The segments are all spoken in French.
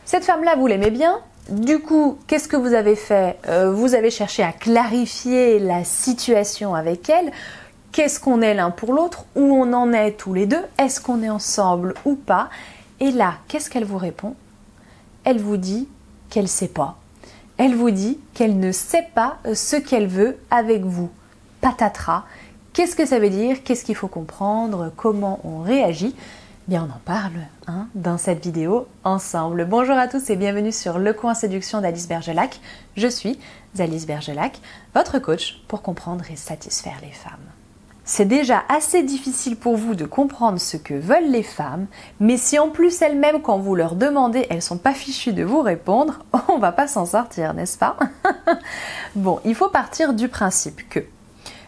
Cette femme-là, vous l'aimez bien. Du coup, qu'est-ce que vous avez fait? Vous avez cherché à clarifier la situation avec elle. Qu'est-ce qu'on est l'un pour l'autre? Où on en est tous les deux? Est-ce qu'on est ensemble ou pas? Et là, qu'est-ce qu'elle vous répond? Elle vous dit qu'elle ne sait pas. Elle vous dit qu'elle ne sait pas ce qu'elle veut avec vous. Patatras. Qu'est-ce que ça veut dire? Qu'est-ce qu'il faut comprendre? Comment on réagit? Bien, on en parle dans cette vidéo ensemble. Bonjour à tous et bienvenue sur Le Coin Séduction d'Alice Bergelac. Je suis Alice Bergelac, votre coach pour comprendre et satisfaire les femmes. C'est déjà assez difficile pour vous de comprendre ce que veulent les femmes, mais si en plus elles-mêmes, quand vous leur demandez, elles sont pas fichues de vous répondre, on va pas s'en sortir, n'est-ce pas? Bon, il faut partir du principe que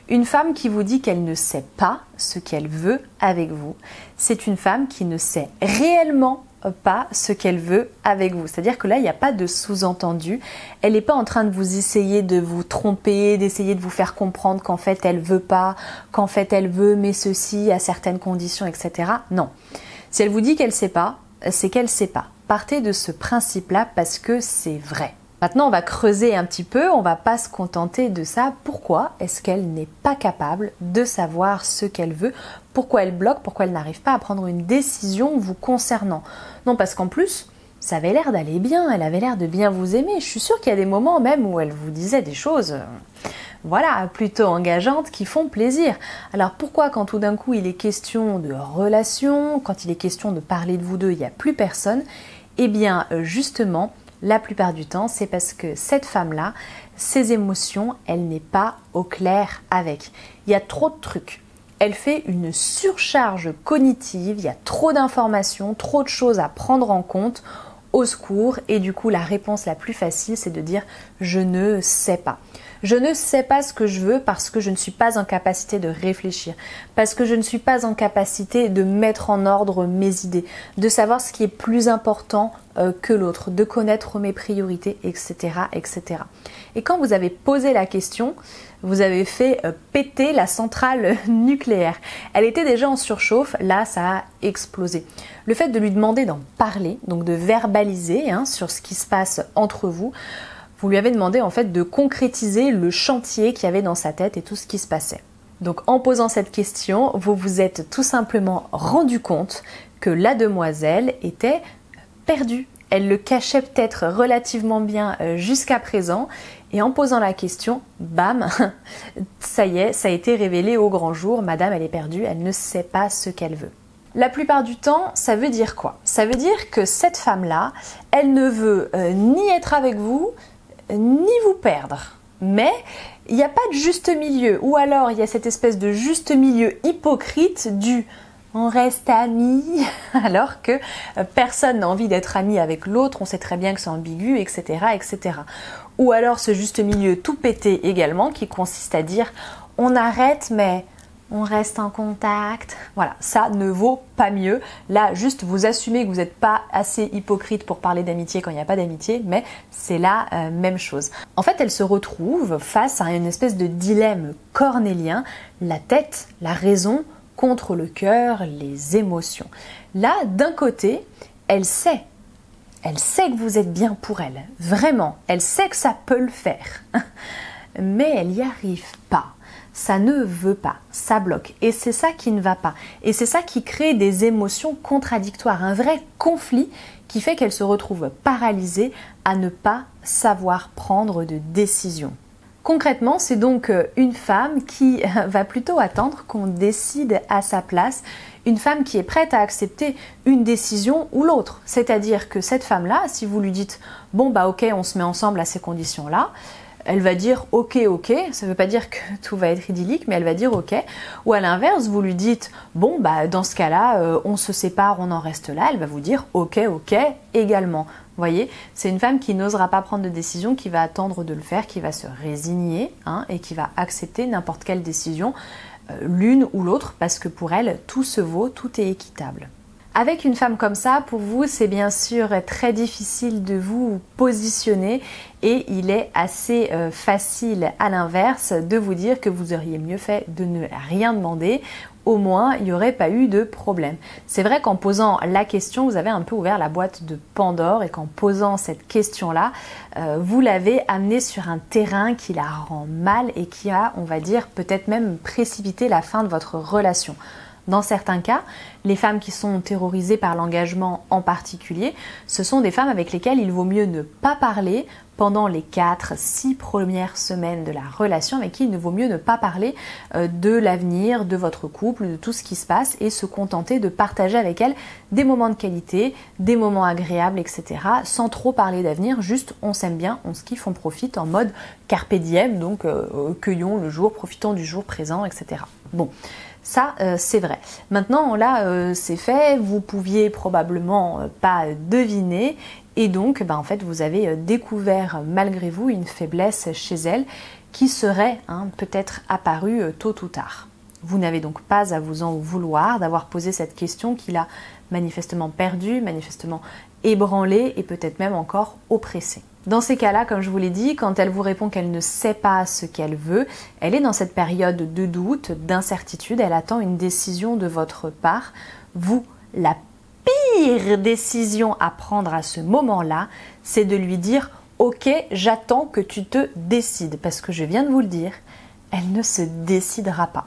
une femme qui vous dit qu'elle ne sait pas ce qu'elle veut avec vous, c'est une femme qui ne sait réellement pas ce qu'elle veut avec vous. C'est-à-dire que là, il n'y a pas de sous-entendu. Elle n'est pas en train de vous essayer de vous tromper, d'essayer de vous faire comprendre qu'en fait, elle veut pas, qu'en fait, elle veut, mais ceci, à certaines conditions, etc. Non. Si elle vous dit qu'elle ne sait pas, c'est qu'elle ne sait pas. Partez de ce principe-là parce que c'est vrai. Maintenant, on va creuser un petit peu, on ne va pas se contenter de ça. Pourquoi est-ce qu'elle n'est pas capable de savoir ce qu'elle veut? Pourquoi elle bloque? Pourquoi elle n'arrive pas à prendre une décision vous concernant? Non, parce qu'en plus, ça avait l'air d'aller bien, elle avait l'air de bien vous aimer. Je suis sûre qu'il y a des moments même où elle vous disait des choses, voilà, plutôt engageantes, qui font plaisir. Alors pourquoi quand tout d'un coup il est question de relation, quand il est question de parler de vous deux, il n'y a plus personne? Eh bien, justement, la plupart du temps, c'est parce que cette femme-là, ses émotions, elle n'est pas au clair avec. Il y a trop de trucs. Elle fait une surcharge cognitive, il y a trop d'informations, trop de choses à prendre en compte, au secours. Et du coup, la réponse la plus facile, c'est de dire « je ne sais pas ». Je ne sais pas ce que je veux parce que je ne suis pas en capacité de réfléchir, parce que je ne suis pas en capacité de mettre en ordre mes idées, de savoir ce qui est plus important que l'autre, de connaître mes priorités, etc., etc. Et quand vous avez posé la question, vous avez fait péter la centrale nucléaire. Elle était déjà en surchauffe, là ça a explosé. Le fait de lui demander d'en parler, donc de verbaliser sur ce qui se passe entre vous, vous lui avez demandé en fait de concrétiser le chantier qu'il y avait dans sa tête et tout ce qui se passait. Donc en posant cette question, vous vous êtes tout simplement rendu compte que la demoiselle était perdue. Elle le cachait peut-être relativement bien jusqu'à présent et en posant la question, bam, ça y est, ça a été révélé au grand jour, madame elle est perdue, elle ne sait pas ce qu'elle veut. La plupart du temps, ça veut dire quoi? Ça veut dire que cette femme-là, elle ne veut ni être avec vous, ni vous perdre. Mais il n'y a pas de juste milieu. Ou alors il y a cette espèce de juste milieu hypocrite du on reste amis alors que personne n'a envie d'être ami avec l'autre, on sait très bien que c'est ambigu, etc., etc. Ou alors ce juste milieu tout pété également qui consiste à dire on arrête mais on reste en contact. Voilà, ça ne vaut pas mieux. Là, juste vous assumez que vous n'êtes pas assez hypocrite pour parler d'amitié quand il n'y a pas d'amitié, mais c'est la même chose. En fait, elle se retrouve face à une espèce de dilemme cornélien, la tête, la raison contre le cœur, les émotions. Là, d'un côté, elle sait que vous êtes bien pour elle, vraiment, elle sait que ça peut le faire, mais elle n'y arrive pas. Ça ne veut pas, ça bloque. Et c'est ça qui ne va pas. Et c'est ça qui crée des émotions contradictoires, un vrai conflit qui fait qu'elle se retrouve paralysée à ne pas savoir prendre de décision. Concrètement, c'est donc une femme qui va plutôt attendre qu'on décide à sa place, une femme qui est prête à accepter une décision ou l'autre. C'est-à-dire que cette femme-là, si vous lui dites « bon bah ok, on se met ensemble à ces conditions-là », elle va dire ok, ça ne veut pas dire que tout va être idyllique, mais elle va dire ok. Ou à l'inverse, vous lui dites bon, bah dans ce cas-là, on se sépare, on en reste là. Elle va vous dire ok également. Vous voyez, c'est une femme qui n'osera pas prendre de décision, qui va attendre de le faire, qui va se résigner et qui va accepter n'importe quelle décision, l'une ou l'autre, parce que pour elle, tout se vaut, tout est équitable. Avec une femme comme ça, pour vous, c'est bien sûr très difficile de vous positionner et il est assez facile à l'inverse de vous dire que vous auriez mieux fait de ne rien demander au moins il n'y aurait pas eu de problème. C'est vrai qu'en posant la question, vous avez un peu ouvert la boîte de Pandore et qu'en posant cette question-là, vous l'avez amené sur un terrain qui la rend mal et qui a, on va dire, peut-être même précipité la fin de votre relation. Dans certains cas, les femmes qui sont terrorisées par l'engagement en particulier, ce sont des femmes avec lesquelles il vaut mieux ne pas parler pendant les 4-6 premières semaines de la relation, avec qui il ne vaut mieux ne pas parler de l'avenir, de votre couple, de tout ce qui se passe et se contenter de partager avec elles des moments de qualité, des moments agréables, etc. sans trop parler d'avenir, juste on s'aime bien, on se kiffe, on profite en mode carpe diem, donc cueillons le jour, profitons du jour présent, etc. Bon. Ça, c'est vrai. Maintenant, là, c'est fait, vous pouviez probablement pas deviner et donc, en fait, vous avez découvert malgré vous une faiblesse chez elle qui serait peut-être apparue tôt ou tard. Vous n'avez donc pas à vous en vouloir d'avoir posé cette question qui l'a manifestement perdue, manifestement ébranlée et peut-être même encore oppressée. Dans ces cas-là, comme je vous l'ai dit, quand elle vous répond qu'elle ne sait pas ce qu'elle veut, elle est dans cette période de doute, d'incertitude, elle attend une décision de votre part. Vous, la pire décision à prendre à ce moment-là, c'est de lui dire « Ok, j'attends que tu te décides » parce que je viens de vous le dire, elle ne se décidera pas.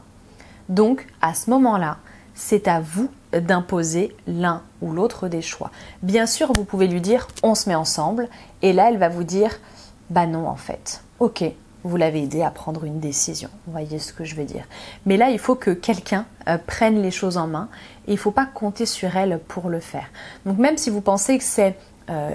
Donc, à ce moment-là, c'est à vous d'imposer l'un ou l'autre des choix. Bien sûr, vous pouvez lui dire « on se met ensemble » et là, elle va vous dire « bah non en fait, ok, vous l'avez aidé à prendre une décision ». Vous voyez ce que je veux dire. Mais là, il faut que quelqu'un prenne les choses en main et il ne faut pas compter sur elle pour le faire. Donc même si vous pensez que c'est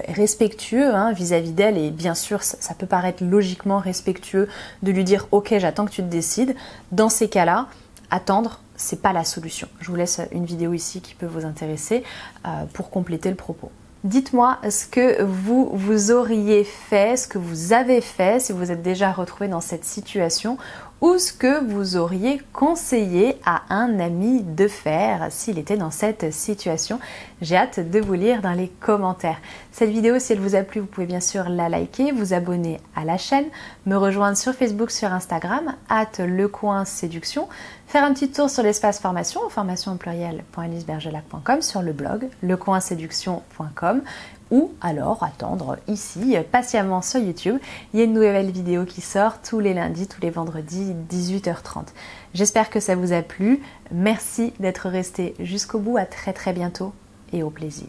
respectueux vis-à-vis d'elle et bien sûr ça peut paraître logiquement respectueux de lui dire « ok, j'attends que tu te décides », dans ces cas-là, attendre, c'est pas la solution. Je vous laisse une vidéo ici qui peut vous intéresser pour compléter le propos. Dites-moi ce que vous auriez fait, ce que vous avez fait si vous êtes déjà retrouvé dans cette situation ou ce que vous auriez conseillé à un ami de faire s'il était dans cette situation. J'ai hâte de vous lire dans les commentaires. Cette vidéo, si elle vous a plu, vous pouvez bien sûr la liker, vous abonner à la chaîne, me rejoindre sur Facebook, sur Instagram, @lecoinséduction, faire un petit tour sur l'espace formation, formation au pluriel.alicebergelac.com, sur le blog lecoinséduction.com ou alors attendre ici patiemment sur YouTube. Il y a une nouvelle vidéo qui sort tous les lundis, tous les vendredis 18h30. J'espère que ça vous a plu. Merci d'être resté jusqu'au bout. À très bientôt et au plaisir.